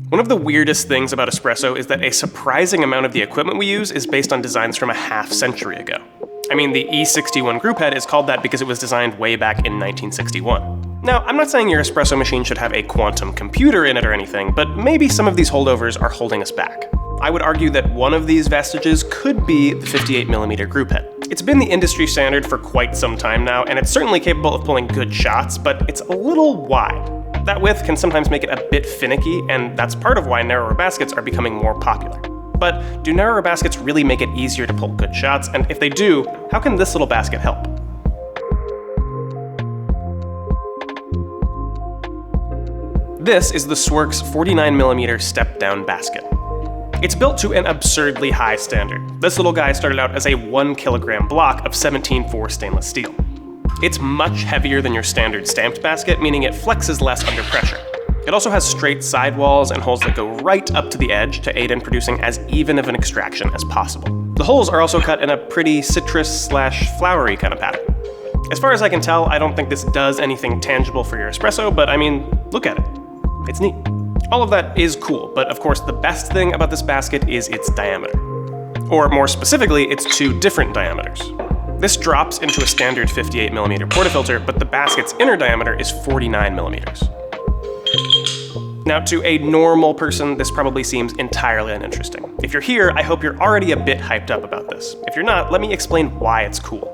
One of the weirdest things about espresso is that a surprising amount of the equipment we use is based on designs from a half-century ago. I mean, the E61 group head is called that because it was designed way back in 1961. Now, I'm not saying your espresso machine should have a quantum computer in it or anything, but maybe some of these holdovers are holding us back. I would argue that one of these vestiges could be the 58mm group head. It's been the industry standard for quite some time now, and it's certainly capable of pulling good shots, but it's a little wide. That width can sometimes make it a bit finicky, and that's part of why narrower baskets are becoming more popular. But do narrower baskets really make it easier to pull good shots? And if they do, how can this little basket help? This is the SWORKS 49mm Step-Down Basket. It's built to an absurdly high standard. This little guy started out as a 1 kilogram block of 17-4 stainless steel. It's much heavier than your standard stamped basket, meaning it flexes less under pressure. It also has straight sidewalls and holes that go right up to the edge to aid in producing as even of an extraction as possible. The holes are also cut in a pretty citrus/flowery kind of pattern. As far as I can tell, I don't think this does anything tangible for your espresso, but I mean, look at it. It's neat. All of that is cool, but of course the best thing about this basket is its diameter. Or more specifically, its two different diameters. This drops into a standard 58mm portafilter, but the basket's inner diameter is 49mm. Now, to a normal person, this probably seems entirely uninteresting. If you're here, I hope you're already a bit hyped up about this. If you're not, let me explain why it's cool.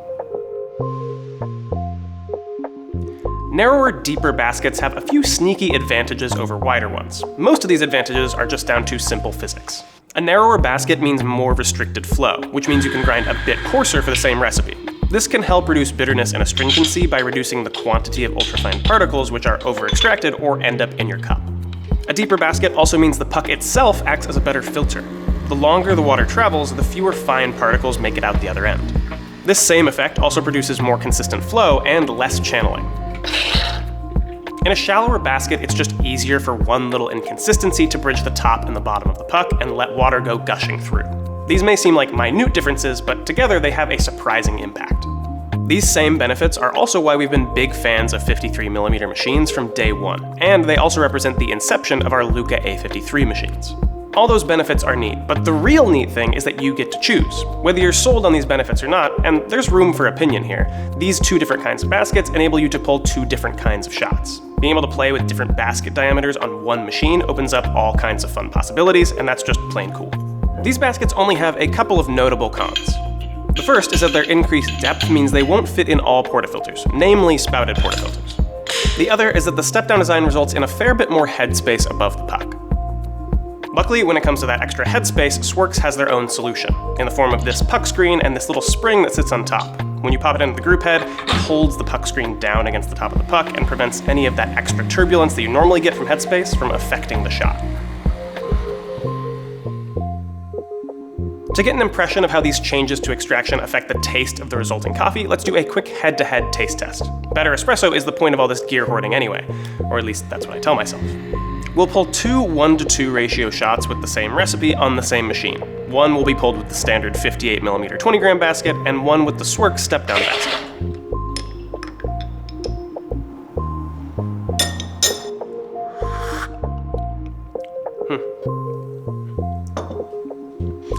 Narrower, deeper baskets have a few sneaky advantages over wider ones. Most of these advantages are just down to simple physics. A narrower basket means more restricted flow, which means you can grind a bit coarser for the same recipe. This can help reduce bitterness and astringency by reducing the quantity of ultrafine particles which are over-extracted or end up in your cup. A deeper basket also means the puck itself acts as a better filter. The longer the water travels, the fewer fine particles make it out the other end. This same effect also produces more consistent flow and less channeling. In a shallower basket, it's just easier for one little inconsistency to bridge the top and the bottom of the puck and let water go gushing through. These may seem like minute differences, but together they have a surprising impact. These same benefits are also why we've been big fans of 53mm machines from day one, and they also represent the inception of our Luca A53 machines. All those benefits are neat, but the real neat thing is that you get to choose, whether you're sold on these benefits or not, and there's room for opinion here. These two different kinds of baskets enable you to pull two different kinds of shots. Being able to play with different basket diameters on one machine opens up all kinds of fun possibilities, and that's just plain cool. These baskets only have a couple of notable cons. The first is that their increased depth means they won't fit in all portafilters, namely spouted portafilters. The other is that the step-down design results in a fair bit more headspace above the puck. Luckily, when it comes to that extra headspace, SWORKS has their own solution, in the form of this puck screen and this little spring that sits on top. When you pop it into the group head, it holds the puck screen down against the top of the puck and prevents any of that extra turbulence that you normally get from headspace from affecting the shot. To get an impression of how these changes to extraction affect the taste of the resulting coffee, let's do a quick head-to-head taste test. Better espresso is the point of all this gear hoarding anyway, or at least that's what I tell myself. We'll pull two 1:2 ratio shots with the same recipe on the same machine. One will be pulled with the standard 58mm 20-gram basket, and one with the SWORKS step-down basket.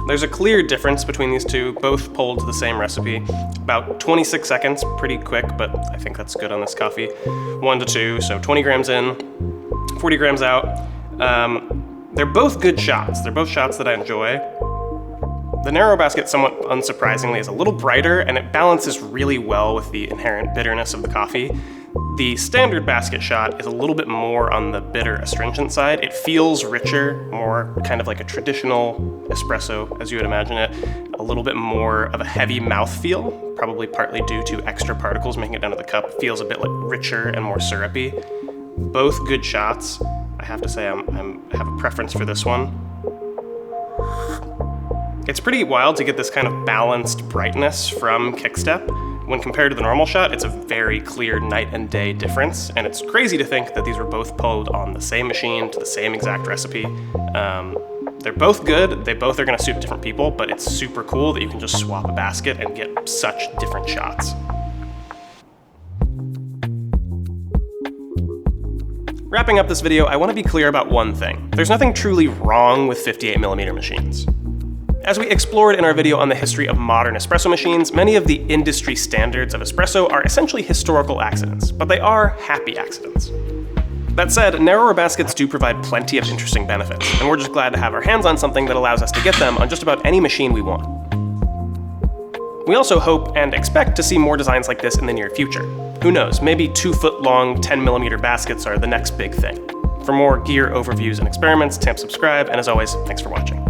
There's a clear difference between these two, both pulled to the same recipe. About 26 seconds, pretty quick, but I think that's good on this coffee. 1:2, so 20 grams in, 40 grams out. They're both good shots. They're both shots that I enjoy. The narrow basket, somewhat unsurprisingly, is a little brighter, and it balances really well with the inherent bitterness of the coffee. The standard basket shot is a little bit more on the bitter astringent side. It feels richer, more kind of like a traditional espresso, as you would imagine it. A little bit more of a heavy mouthfeel, probably partly due to extra particles making it down to the cup. It feels a bit like richer and more syrupy. Both good shots. I have to say I have a preference for this one. It's pretty wild to get this kind of balanced brightness from Kickstep. When compared to the normal shot, it's a very clear night and day difference, and it's crazy to think that these were both pulled on the same machine to the same exact recipe. They're both good, they both are gonna suit different people, but it's super cool that you can just swap a basket and get such different shots. Wrapping up this video, I want to be clear about one thing. There's nothing truly wrong with 58mm machines. As we explored in our video on the history of modern espresso machines, many of the industry standards of espresso are essentially historical accidents, but they are happy accidents. That said, narrower baskets do provide plenty of interesting benefits, and we're just glad to have our hands on something that allows us to get them on just about any machine we want. We also hope and expect to see more designs like this in the near future. Who knows, maybe 2-foot-long 10mm baskets are the next big thing. For more gear overviews and experiments, tap subscribe, and as always, thanks for watching.